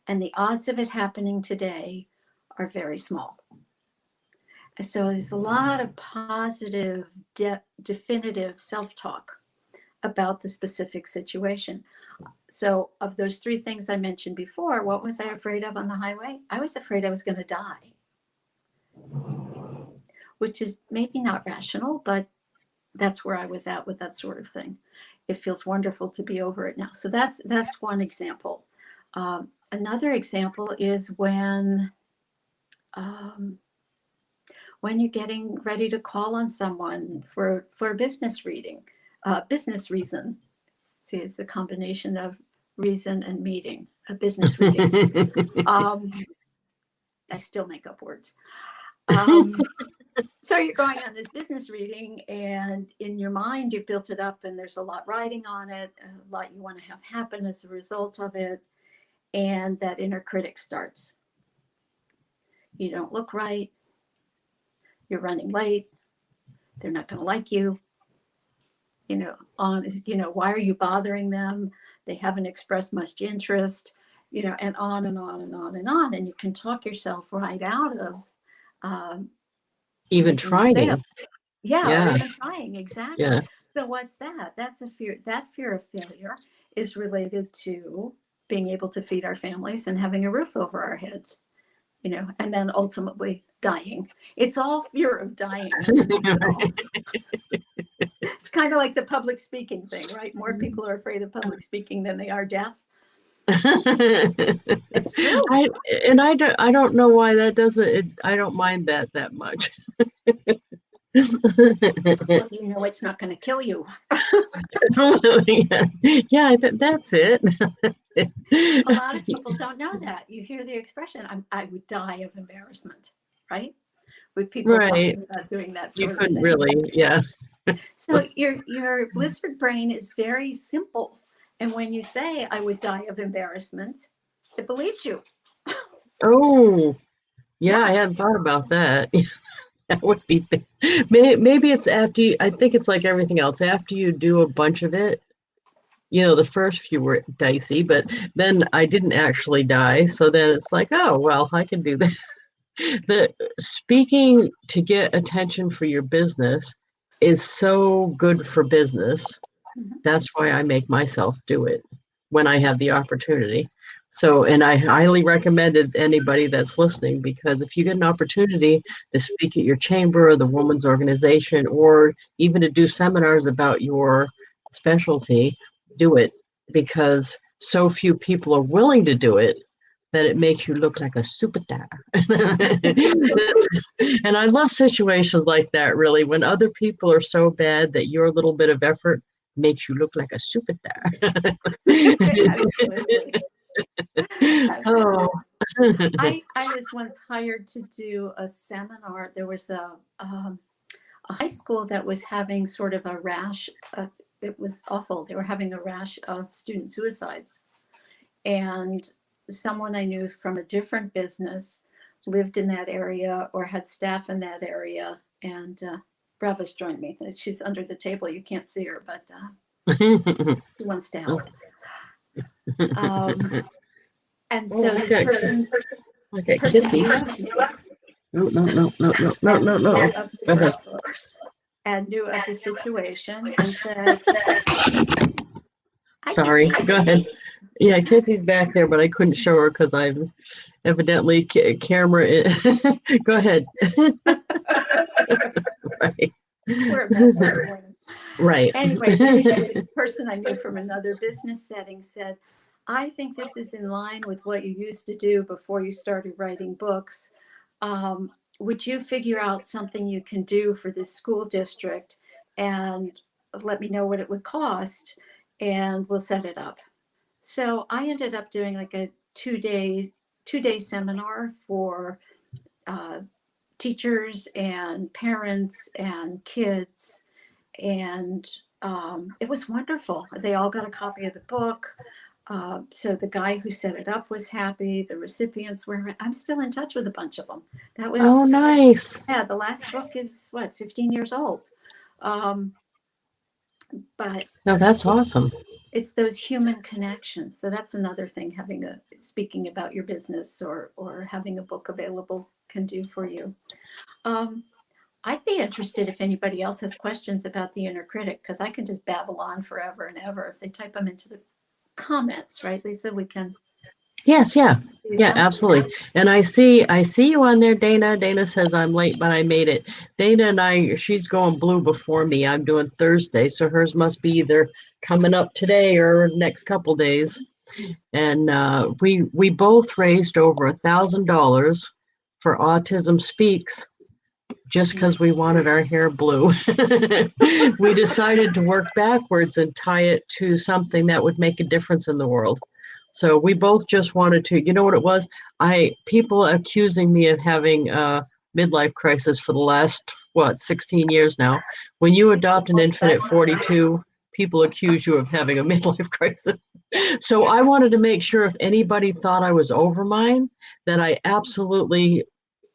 And the odds of it happening today are very small. And so there's a lot of positive, definitive self talk about the specific situation. So, of those 3 things I mentioned before, what was I afraid of on the highway? I was afraid I was going to die, which is maybe not rational, but that's where I was at with that sort of thing. It feels wonderful to be over it now. So that's one example. Another example is um, when you're getting ready to call on someone for a business reading, business reason. See, it's a combination of reason and meeting, a business reading. I still make up words. So you're going on this business reading, and in your mind, you've built it up, and there's a lot riding on it, a lot you want to have happen as a result of it. And that inner critic starts. You don't look right. You're running late. They're not going to like you. Why are you bothering them? They haven't expressed much interest, and on and on and on and on. And you can talk yourself right out of Even making the sale. trying. Yeah, or Yeah. even trying. Exactly. Yeah. So what's that? That's a fear. That fear of failure is related to being able to feed our families and having a roof over our heads, and then ultimately dying. It's all fear of dying underneath it all. It's kind of like the public speaking thing, right? More people are afraid of public speaking than they are deaf. It's true. I don't know why that doesn't. I don't mind that much. Well, it's not going to kill you. Yeah, that's it. A lot of people don't know that. You hear the expression, I would die of embarrassment, right? With people Right. talking about doing that You sort of couldn't thing. really, yeah. So your lizard brain is very simple. And when you say, I would die of embarrassment, it believes you. Oh, yeah, I Yeah. hadn't thought about that. That would be, maybe it's after you, I think it's like everything else. After you do a bunch of it, the first few were dicey, but then I didn't actually die. So then it's like, oh, well, I can do that. The speaking to get attention for your business is so good for business. Mhm. That's why I make myself do it when I have the opportunity. So, and I highly recommend it to anybody that's listening, because if you get an opportunity to speak at your chamber or the women's organization, or even to do seminars about your specialty, do it, because so few people are willing to do it that it makes you look like a superstar. And I love situations like that, really, when other people are so bad that your little bit of effort makes you look like a superstar. Absolutely. Oh. Absolutely. I was once hired to do a seminar. There was a high school that was having sort of a rash. It was awful. They were having a rash of student suicides. And someone I knew from a different business lived in that area or had staff in that area. And Brava's joined me. She's under the table. You can't see her, but she wants to help. And so this person knew of the situation and said, sorry, go ahead. Yeah, Kissy's back there, but I couldn't show her because I'm evidently camera. Go ahead. Right. We're a mess this morning. Right. Anyway, this person I knew from another business setting said, I think this is in line with what you used to do before you started writing books. Would you figure out something you can do for this school district and let me know what it would cost, and we'll set it up. So I ended up doing like a two-day seminar for teachers and parents and kids. And it was wonderful. They all got a copy of the book. So the guy who set it up was happy. The recipients were. I'm still in touch with a bunch of them. That was nice. Yeah, the last book is 15 years old. But no, that's awesome. It's those human connections. So that's another thing speaking about your business or having a book available can do for you. I'd be interested if anybody else has questions about the inner critic, because I can just babble on forever and ever. If they type them into the comments, right, Lisa, we can. Yes, yeah, absolutely. And I see you on there, Dana. Dana says I'm late, but I made it. Dana she's going blue before me. I'm doing Thursday, so hers must be either coming up today or next couple days. And we both raised over $1,000 for Autism Speaks, just because we wanted our hair blue. We decided to work backwards and tie it to something that would make a difference in the world. So we both just wanted to, you know what it was? People accusing me of having a midlife crisis for the last, 16 years now. When you adopt an infant at 42, people accuse you of having a midlife crisis. So I wanted to make sure if anybody thought I was over mine, that I absolutely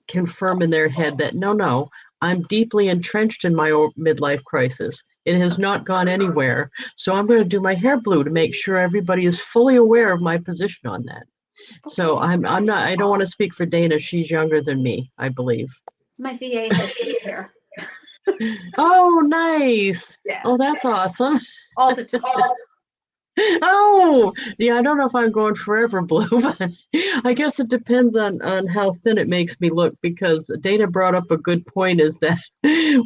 confirm in their head that no, I'm deeply entrenched in my midlife crisis. It has not gone anywhere. So I'm going to do my hair blue to make sure everybody is fully aware of my position on that. Okay. So I don't want to speak for Dana. She's younger than me, I believe. My VA has blue hair. Oh, nice. Yeah. Oh, that's awesome. All the time. Oh, yeah, I don't know if I'm going forever blue, but I guess it depends on how thin it makes me look, because Dana brought up a good point, is that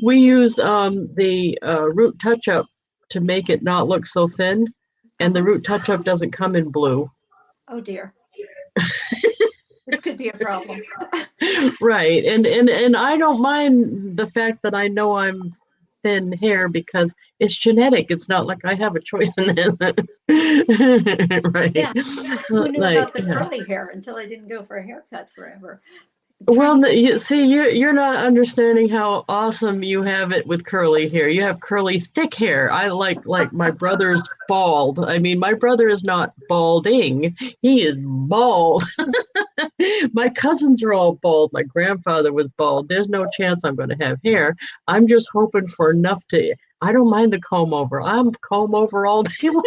we use the root touch-up to make it not look so thin, and the root touch-up doesn't come in blue. Oh, dear. This could be a problem. Right, and I don't mind the fact that I know I'm thin hair because it's genetic. It's not like I have a choice in that. Right. Yeah. Who knew about the curly hair until I didn't go for a haircut forever? Well, you're not understanding how awesome you have it with curly hair. You have curly, thick hair. I like my brother's bald. I mean, my brother is not balding. He is bald. My cousins are all bald. My grandfather was bald. There's no chance I'm going to have hair. I'm just hoping for enough to. I don't mind the comb over. I'm comb over all day long.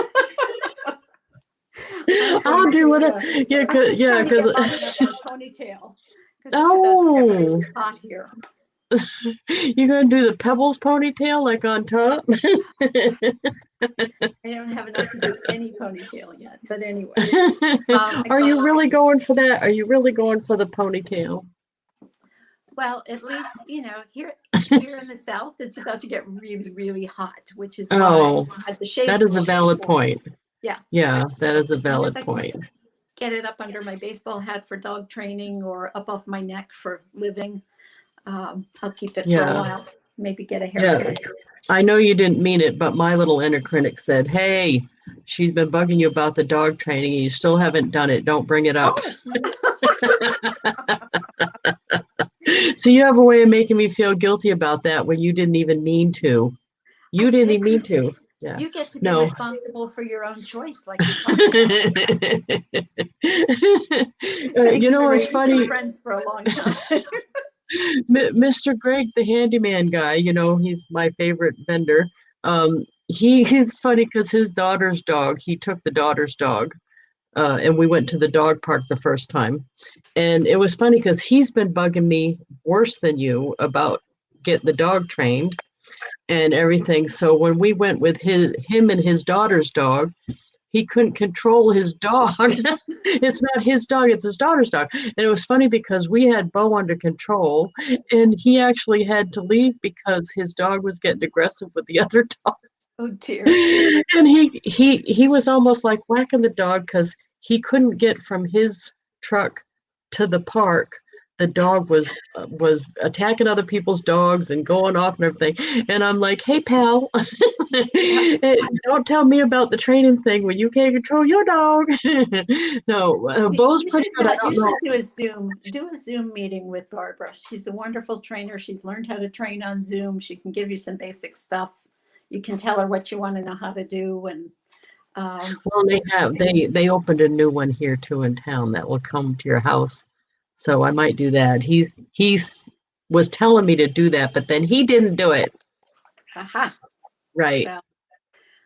I'll do it. Yeah, because ponytail. Oh, it's hot here. You're going to do the Pebbles ponytail, like on top? I don't have enough to do any ponytail yet, but anyway. Are you really going for that? Are you really going for the ponytail? Well, at least, here in the South, it's about to get really, really hot, which is why at the shade. That is a valid point. Yeah. Yeah, that is a valid point. Get it up under my baseball hat for dog training or up off my neck for living. I'll keep it for a while. Maybe get a haircut. Yeah. I know you didn't mean it, but my little inner critic said, hey, she's been bugging you about the dog training and you still haven't done it. Don't bring it up. So you have a way of making me feel guilty about that when you didn't even mean to. You didn't even mean to. Yeah. You get to be No. responsible for your own choice, like you talked about. You Thanks, know, Marie. it's We've been funny. friends for a long time. Mr. Greg, the handyman guy, you know, he's my favorite vendor. He's funny because his daughter's dog, he took the daughter's dog, and we went to the dog park the first time. And it was funny because he's been bugging me worse than you about getting the dog trained and everything. So when we went with him and his daughter's dog, he couldn't control his dog. It's not his dog, it's his daughter's dog. And it was funny because we had Bo under control and he actually had to leave because his dog was getting aggressive with the other dog. Oh dear. And he was almost like whacking the dog because he couldn't get from his truck to the park. The dog was attacking other people's dogs and going off and everything. And I'm like, hey pal, Yeah. don't tell me about the training thing when you can't control your dog. No, Bo's You pretty should good. I you don't know. should do a Zoom meeting with Barbara. She's a wonderful trainer. She's learned how to train on Zoom. She can give you some basic stuff. You can tell her what you want to know how to do, and Well, it's they opened a new one here too in town that will come to your house. So I might do that. He was telling me to do that, but then he didn't do it. aha. Right, Well,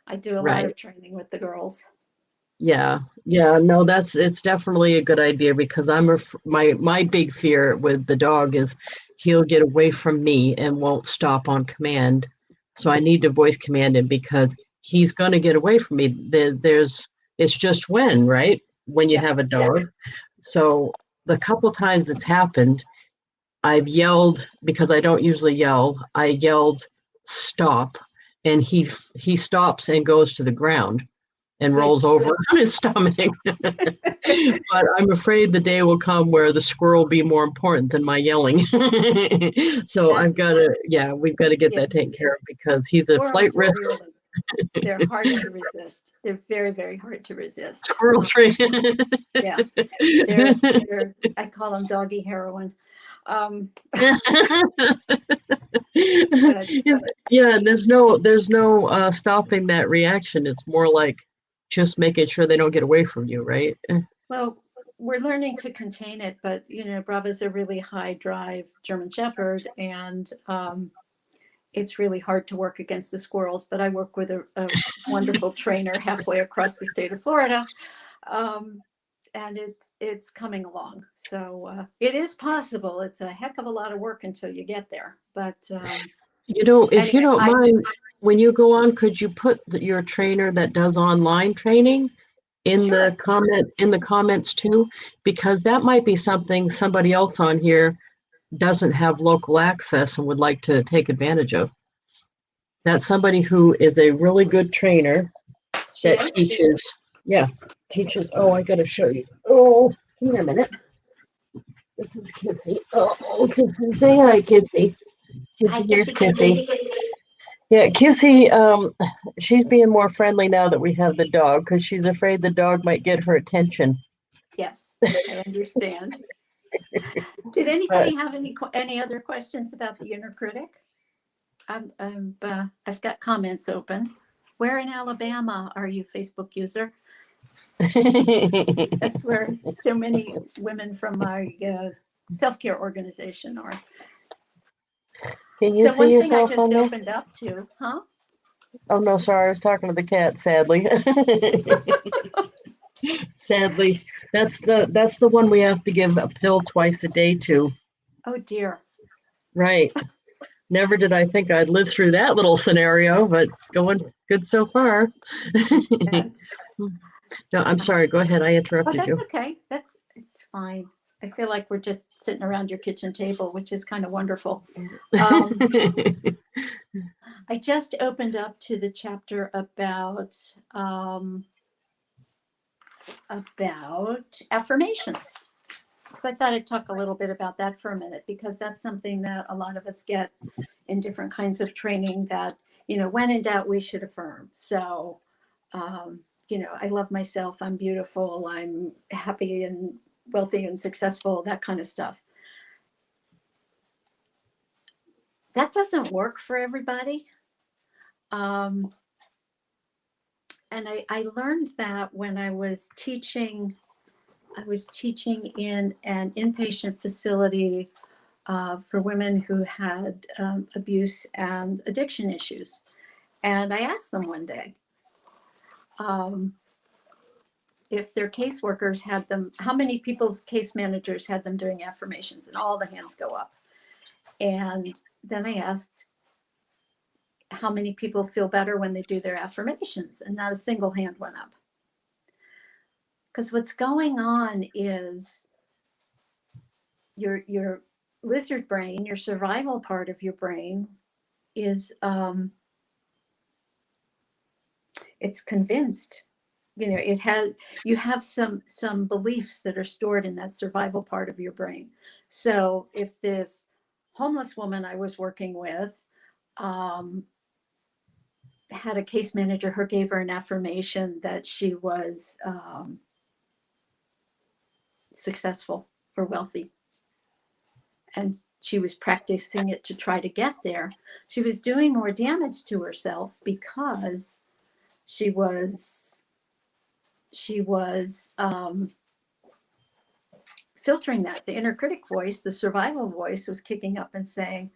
I do a lot right. of training with the girls. Yeah, yeah. No, it's definitely a good idea because my big fear with the dog is he'll get away from me and won't stop on command. So I need to voice command him because he's going to get away from me. There's it's just when, right? When you Yeah. have a dog. So the couple times it's happened, I've yelled because I don't usually yell. I yelled stop and he stops and goes to the ground and Good. rolls over on his stomach. But I'm afraid the day will come where the squirrel will be more important than my yelling. So That's we've got to get yeah. that taken care of because he's a flight Squirrels are risk. really they're hard to resist. They're very, very hard to resist. Squirrel tree. Yeah. They're I call them doggy heroin. Um, but Yeah, and there's no stopping that reaction. It's more like just making sure they don't get away from you, right? well, we're learning to contain it, but Brava's a really high drive German Shepherd, and it's really hard to work against the squirrels. But I work with a wonderful trainer halfway across the state of Florida, um, and it's coming along. So it is possible. It's a heck of a lot of work until you get there. But If you anyway, don't I mind, when you go on, could you put your trainer that does online training sure. in the comments too? Because that might be something somebody else on here doesn't have local access and would like to take advantage of. That's somebody who is a really good trainer She that is. teaches. Oh, I gotta show you. Oh, come here a minute. This is Kissy. Oh, Kissy, say hi, Kissy. Hi, Kissy, here's kissy, kissy. Kissy. Yeah, Kissy, she's being more friendly now that we have the dog because she's afraid the dog might get her attention. Yes, I understand. Did But anybody have any other questions about the inner critic? I've got comments open. Where in Alabama are you, Facebook user? That's where so many women from my self care organization are. can you So see one thing I yourself just on there? opened up to, huh? Oh no, sorry, I was talking to the cat, sadly. Sadly, that's the one we have to give a pill twice a day to. Oh dear. Right. Never did I think I'd live through that little scenario, but going good so far. That's, No, I'm sorry. Go ahead. I oh, interrupted that's you. okay. It's fine. I feel like we're just sitting around your kitchen table, which is kind of wonderful. Um, I just opened up to the chapter about affirmations. So I thought I'd talk a little bit about that for a minute because that's something that a lot of us get in different kinds of training that, when in doubt, we should affirm. So, I love myself, I'm beautiful, I'm happy and wealthy and successful, that kind of stuff. That doesn't work for everybody. Um, And I learned that when I was teaching in an inpatient facility for women who had abuse and addiction issues. And I asked them one day um, if their caseworkers had them, how many people's case managers had them doing affirmations, and all the hands go up. And then I asked how many people feel better when they do their affirmations, and not a single hand went up. Because what's going on is your lizard brain, your survival part of your brain, is it's convinced. You know, it has, you have some beliefs that are stored in that survival part of your brain. So if this homeless woman I was working with had a case manager who gave her an affirmation that she was successful or wealthy, and she was practicing it to try to get there, she was doing more damage to herself because she was filtering that. The inner critic voice, the survival voice, was kicking up and saying,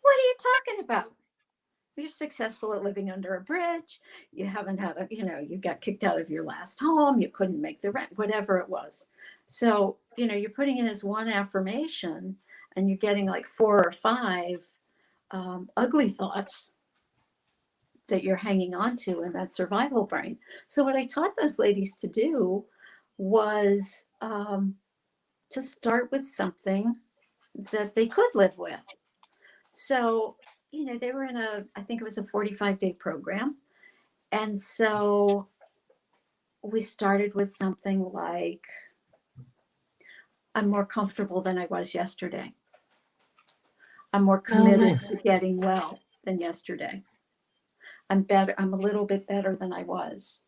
what are you talking about? You're successful at living under a bridge. You haven't had a, you know, you got kicked out of your last home. You couldn't make the rent, whatever it was. So, you know, you're putting in this one affirmation and you're getting like 4 or 5 ugly thoughts that you're hanging on to in that survival brain. So what I taught those ladies to do was to start with something that they could live with. So, you know, they were in I think it was a 45-day program. And so we started with something like, I'm more comfortable than I was yesterday. I'm more committed to getting well than yesterday. I'm better. I'm a little bit better than I was.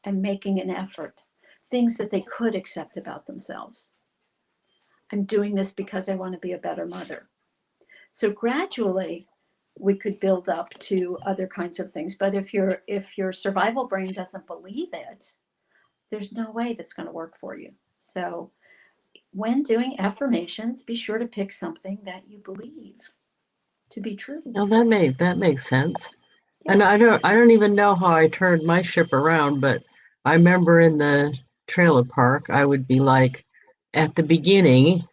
I'm making an effort. Things that they could accept about themselves. I'm doing this because I want to be a better mother. So gradually we could build up to other kinds of things. But if your survival brain doesn't believe it, there's no way that's going to work for you. So when doing affirmations, be sure to pick something that you believe to be true. No, that makes sense. Yeah. And I don't even know how I turned my ship around, but I remember in the trailer park, I would be like, at the beginning,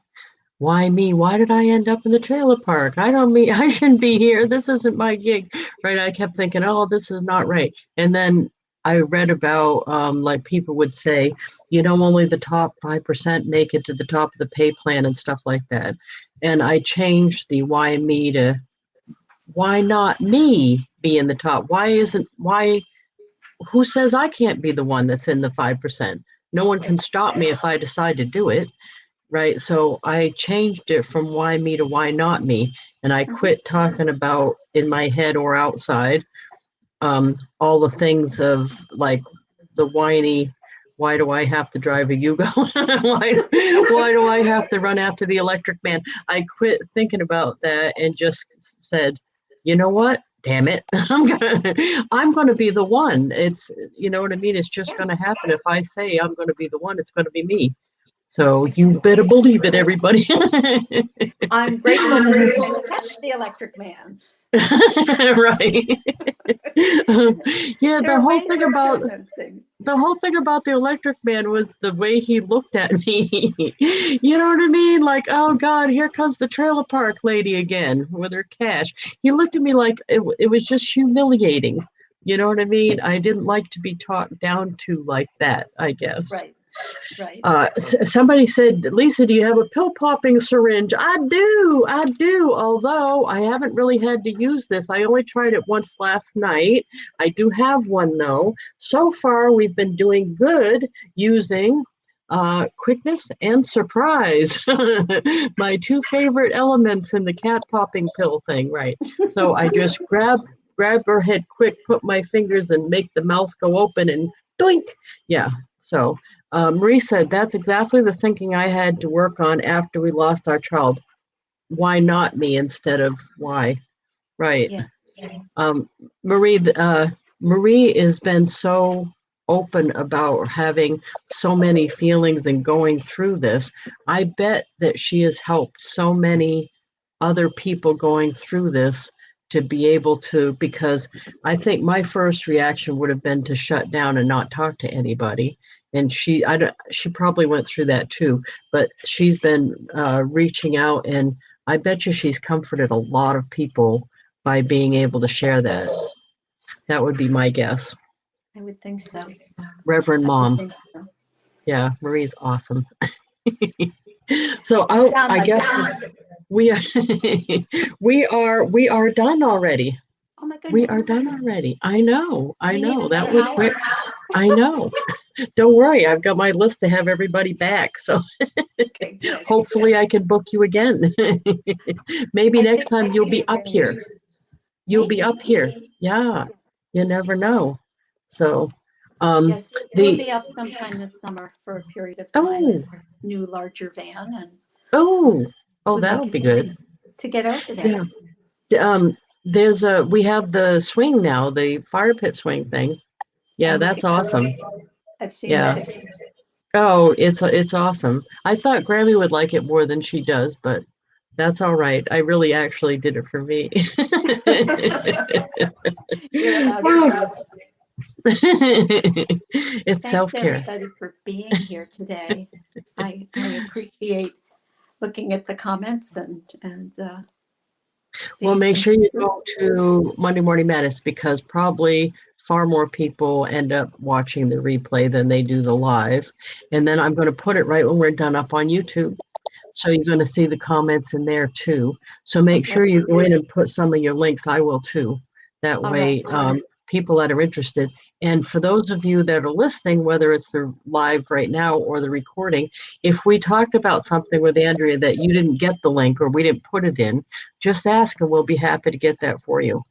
why me? Why did I end up in the trailer park? I shouldn't be here. This isn't my gig, right? I kept thinking, oh, this is not right. And then I read about like people would say, only the top 5% make it to the top of the pay plan and stuff like that. And I changed the why me to why not me be in the top? Who says I can't be the one that's in the 5%? No one can stop me if I decide to do it. Right. So I changed it from why me to why not me. And I quit talking about in my head or outside all the things of like the whiny, why do I have to drive a Yugo? why do I have to run after the electric man? I quit thinking about that and just said, you know what? Damn it. I'm gonna be the one. It's what I mean? It's just gonna happen. If I say I'm gonna be the one, it's gonna be me. So you better believe it, everybody. I'm grateful that I didn't catch the electric man. Right. Yeah, There are ways of doing those things. The whole thing about the electric man was the way he looked at me. You know what I mean? Like, oh God, here comes the trailer park lady again with her cash. He looked at me like it was just humiliating. You know what I mean? I didn't like to be talked down to like that, I guess. Right. Somebody said, Lisa, do you have a pill popping syringe? I do. Although I haven't really had to use this. I only tried it once last night. I do have one though. So far, we've been doing good using quickness and surprise. My 2 favorite elements in the cat popping pill thing, right? So I just grab her head quick, put my fingers and make the mouth go open and doink. Yeah. So Marie said, that's exactly the thinking I had to work on after we lost our child. Why not me instead of why? Right. Yeah. Marie, Marie has been so open about having so many feelings and going through this. I bet that she has helped so many other people going through this to be able to, because I think my first reaction would have been to shut down and not talk to anybody. And she probably went through that too, but she's been reaching out, and I bet you she's comforted a lot of people by being able to share that. That would be my guess. I would think so. Reverend I would Mom. think so. Yeah, Marie's awesome. So You sound I like guess it. we are we are done already. Oh my We are goodness. done already. I know. I We need know. That another was quick. hour. I know. Don't worry. I've got my list to have everybody back. So Okay, good. hopefully I can book you again. Maybe I next think time that can you'll be be up here. arranged. You'll be up Maybe. here. Yeah. Yes. You never know. So Yes, we'll the be up sometime this summer for a period of time oh in our new larger van, and oh oh we'd that'll like be good. to get over there. Yeah. There's we have the swing now, the fire pit swing thing. Yeah, I'm that's looking forward awesome. to it. I've seen the Yeah. pictures. Oh, it's awesome. I thought Grammy would like it more than she does, but that's all right. I really actually did it for me. You're allowed to do Oh, it. it's Thanks self-care. everybody for being here today. I appreciate looking at the comments and Well, seeing make some sure you go faces. to Monday Morning Madness, because probably far more people end up watching the replay than they do the live. And then I'm going to put it right when we're done up on YouTube. So you're going to see the comments in there too. So make Okay. sure you go in and put some of your links. I will too. That All right. way, people that are interested. And for those of you that are listening, whether it's the live right now or the recording, if we talked about something with Andrea that you didn't get the link or we didn't put it in, just ask and we'll be happy to get that for you.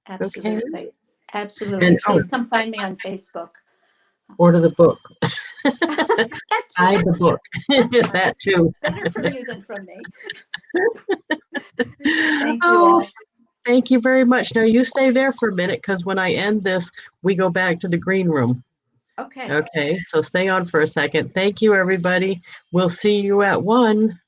Okay. Absolutely. Absolutely. And Please come find me on Facebook. order the book. That Buy too. the book. That's That nice. too. Better from you than from me. Thank you Oh, all. thank you very much. Now you stay there for a minute, because when I end this, we go back to the green room. Okay. Okay, so stay on for a second. Thank you, everybody. We'll see you at 1.